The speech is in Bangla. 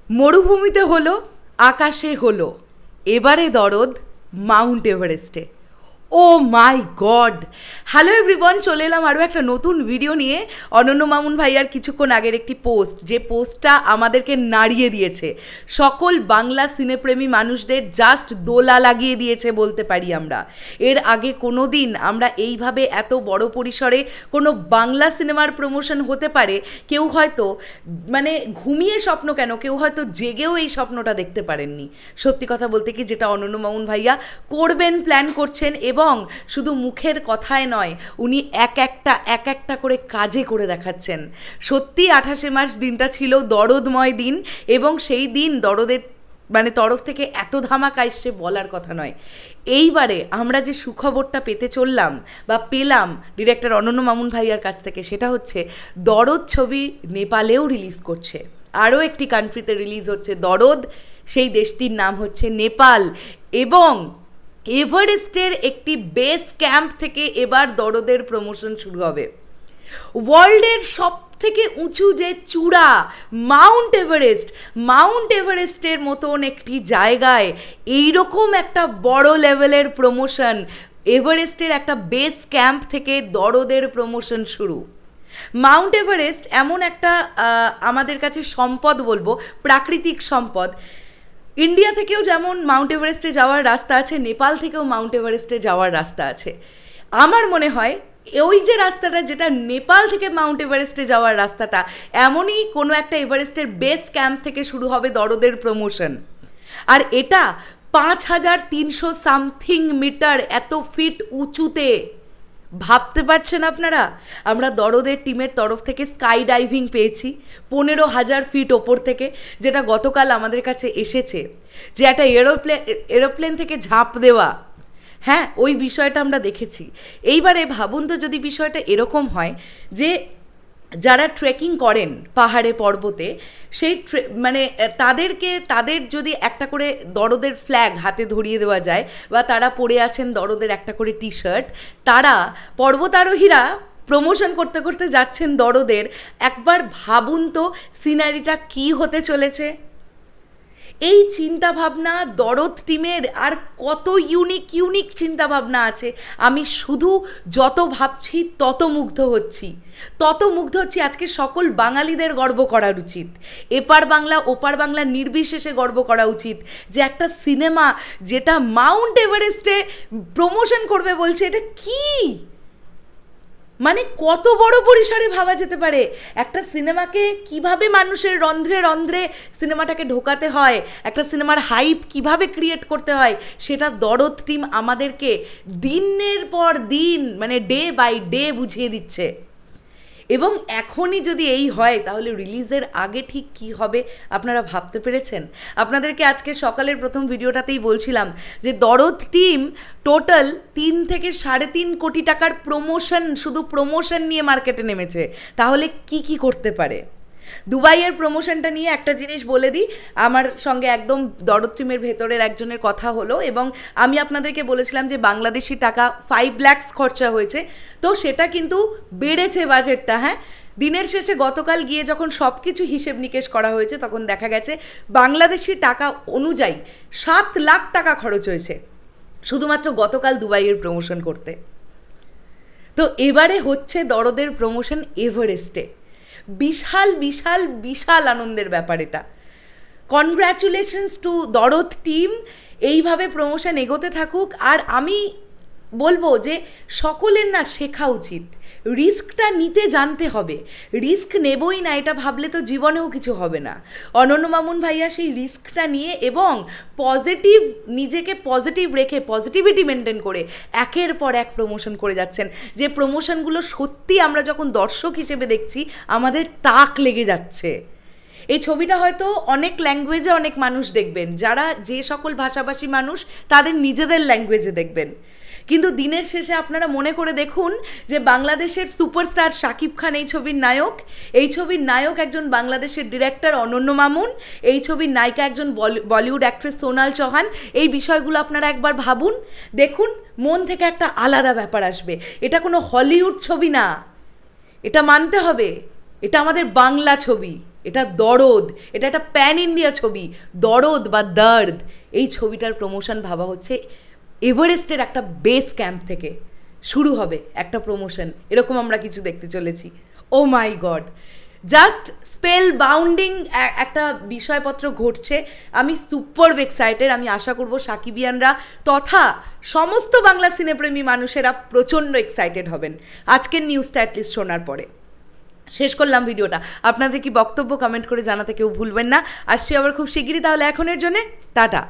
মরুভূমিতে হলো, আকাশে হলো, এবারে দরদ মাউন্ট এভারেস্টে। ও মাই গড! হ্যালো এভরিওয়ান, চলে এলাম আরও একটা নতুন ভিডিও নিয়ে। অনন্য মামুন ভাইয়ার কিছুক্ষণ আগের একটি পোস্ট, যে পোস্টটা আমাদেরকে নাড়িয়ে দিয়েছে, সকল বাংলা সিনেপ্রেমী মানুষদের জাস্ট দোলা লাগিয়ে দিয়েছে বলতে পারি আমরা। এর আগে কোনো দিন আমরা এইভাবে এত বড় পরিসরে কোনো বাংলা সিনেমার প্রমোশন হতে পারে, কেউ হয়তো মানে ঘুমিয়ে স্বপ্ন কেন, কেউ হয়তো জেগেও এই স্বপ্নটা দেখতে পারেননি। সত্যি কথা বলতে কি, যেটা অনন্য মামুন ভাইয়া করবেন, প্ল্যান করছেন, এবং শুধু মুখের কথায় নয়, উনি এক একটা করে কাজে করে দেখাচ্ছেন। সত্যি 28 মার্চ দিনটা ছিল দরদময় দিন, এবং সেই দিন দরদের তরফ থেকে এত ধামাকা এসছে বলার কথা নয়। এইবারে আমরা যে সুখবরটা পেতে চললাম বা পেলাম ডিরেক্টর অনন্য মামুন ভাইয়ার কাছ থেকে, সেটা হচ্ছে দরদ ছবি নেপালেও রিলিজ করছে। আরও একটি কান্ট্রিতে রিলিজ হচ্ছে দরদ, সেই দেশটির নাম হচ্ছে নেপাল। এবং এভারেস্টের একটি বেস ক্যাম্প থেকে এবার দরদের প্রমোশন শুরু হবে। ওয়ার্ল্ডের সব থেকে উঁচু যে চূড়া মাউন্ট এভারেস্টের মতন একটি জায়গায় এইরকম একটা বড় লেভেলের প্রমোশন, এভারেস্টের একটা বেস ক্যাম্প থেকে দরদের প্রমোশন শুরু। মাউন্ট এভারেস্ট এমন একটা আমাদের কাছে সম্পদ, বলবো প্রাকৃতিক সম্পদ। ইন্ডিয়া থেকেও যেমন মাউন্ট এভারেস্টে যাওয়ার রাস্তা আছে, নেপাল থেকেও মাউন্ট এভারেস্টে যাওয়ার রাস্তা আছে। আমার মনে হয় ওই যে রাস্তাটা, যেটা নেপাল থেকে মাউন্ট এভারেস্টে যাওয়ার রাস্তাটা, এমনই কোনো একটা এভারেস্টের বেস ক্যাম্প থেকে শুরু হবে দরদের প্রমোশন। আর এটা 5300 সামথিং মিটার, এত ফিট উঁচুতে। ভাবতে পারছেন আপনারা? আমরা দরদের টিমের তরফ থেকে স্কাই ডাইভিং পেয়েছি 15,000 ফিট ওপর থেকে, যেটা গতকাল আমাদের কাছে এসেছে, যে একটা এরোপ্লেন থেকে ঝাঁপ দেওয়া। হ্যাঁ, ওই বিষয়টা আমরা দেখেছি। এইবারে ভাবুন তো, যদি বিষয়টা এরকম হয় যে যারা ট্রেকিং করেন পাহাড়ে পর্বতে, সেই তাদের যদি একটা করে দরদের ফ্ল্যাগ হাতে ধরিয়ে দেওয়া যায়, বা তারা পরে আছেন দরদের একটা করে টি শার্ট, তারা পর্বতারোহীরা প্রমোশন করতে করতে যাচ্ছেন দরদের। একবার ভাবুন তো সিনারিটা কি হতে চলেছে। এই চিন্তাভাবনা দরদ টিমের, আর কত ইউনিক চিন্তাভাবনা আছে। আমি শুধু যত ভাবছি তত মুগ্ধ হচ্ছি। আজকে সকল বাঙালিদের গর্ব করা উচিত, এপার বাংলা ওপার বাংলা নির্বিশেষে গর্ব করা উচিত, যে একটা সিনেমা যেটা মাউন্ট এভারেস্টে প্রমোশন করবে বলছে। এটা কি কত বড় পরিসরে ভাবা যেতে পারে একটা সিনেমাকে, কিভাবে মানুষের রন্ধ্রে রন্ধ্রে সিনেমাটাকে ঢোকাতে হয়, একটা সিনেমার হাইপ কিভাবে ক্রিয়েট করতে হয়, সেটা দরদ টিম আমাদেরকে দিনের পর দিন ডে বাই ডে বুঝিয়ে দিচ্ছে। এবং এখনই যদি এই হয়, তাহলে রিলিজের আগে ঠিক কি হবে আপনারা ভাবতে পেরেছেন? আপনাদেরকে আজকে সকালের প্রথম ভিডিওটাতেই বলছিলাম যে দরদ টিম টোটাল 3 থেকে 3.5 কোটি টাকার প্রমোশন, শুধু প্রমোশন নিয়ে মার্কেটে নেমেছে। তাহলে কি করতে পারে? দুবাইয়ের প্রমোশনটা নিয়ে একটা জিনিস বলে দিই, আমার সঙ্গে একদম দরদ টিমের ভেতরের একজনের কথা হলো, এবং আমি আপনাদেরকে বলেছিলাম যে বাংলাদেশি টাকা 5 লাখ খরচা হয়েছে, তো সেটা কিন্তু বেড়েছে বাজেটটা। হ্যাঁ, দিনের শেষে গতকাল গিয়ে যখন সব কিছু হিসেব নিকেশ করা হয়েছে, তখন দেখা গেছে বাংলাদেশি টাকা অনুযায়ী 7 লাখ টাকা খরচ হয়েছে শুধুমাত্র গতকাল দুবাইয়ের প্রমোশন করতে। তো এবারে হচ্ছে দরদের প্রমোশন এভারেস্টে। বিশাল বিশাল বিশাল আনন্দের ব্যাপার এটা। কনগ্র্যাচুলেশনস টু দরদ টিম। এইভাবে প্রমোশন এগোতে থাকুক। আর আমি বলবো যে সকলের না শেখা উচিত, রিস্কটা নিতে জানতে হবে। রিস্ক নেবই না, এটা ভাবলে তো জীবনেও কিছু হবে না। অনন্য মামুন ভাইয়া সেই রিস্কটা নিয়ে এবং নিজেকে পজিটিভ রেখে, পজিটিভিটি মেনটেন করে একের পর এক প্রমোশন করে যাচ্ছেন, যে প্রমোশনগুলো সত্যি আমরা যখন দর্শক হিসেবে দেখছি আমাদের তাক লেগে যাচ্ছে। এই ছবিটা হয়তো অনেক ল্যাঙ্গুয়েজে অনেক মানুষ দেখবেন, যারা যে সকল ভাষাভাষী মানুষ তাদের নিজেদের ল্যাঙ্গুয়েজে দেখবেন, কিন্তু দিনের শেষে আপনারা মনে করে দেখুন যে বাংলাদেশের সুপারস্টার শাকিব খান এই ছবির নায়ক, এই ছবির নায়ক একজন বাংলাদেশের ডিরেক্টর অনন্য মামুন, এই ছবির নায়িকা একজন বলিউড অ্যাক্ট্রেস সোনাল চৌহান। এই বিষয়গুলো আপনারা একবার ভাবুন, দেখুন, মন থেকে একটা আলাদা ব্যাপার আসবে। এটা কোনো হলিউড ছবি না, এটা মানতে হবে, এটা আমাদের বাংলা ছবি, এটা দরদ, এটা একটা প্যান ইন্ডিয়া ছবি। দরদ বা দর্দ, এই ছবিটার প্রমোশন ভাবা হচ্ছে এভারেস্টের একটা বেস ক্যাম্প থেকে শুরু হবে একটা প্রমোশন, এরকম আমরা কিছু দেখতে চলেছি। ও মাই গড, জাস্ট স্পেল বাউন্ডিং একটা বিষয়পত্র ঘটছে। আমি সুপার এক্সাইটেড। আমি আশা করব সাকিবিয়ানরা তথা সমস্ত বাংলা সিনেপ্রেমী মানুষেরা প্রচণ্ড এক্সাইটেড হবেন আজকের নিউজটা অ্যাটলিস্ট শোনার পরে। শেষ করলাম ভিডিওটা। আপনাদের কি বক্তব্য কমেন্ট করে জানাতে কেউ ভুলবেন না। আসছি আবার খুব শিগগিরই, তাহলে এখনের জন্যে টাটা।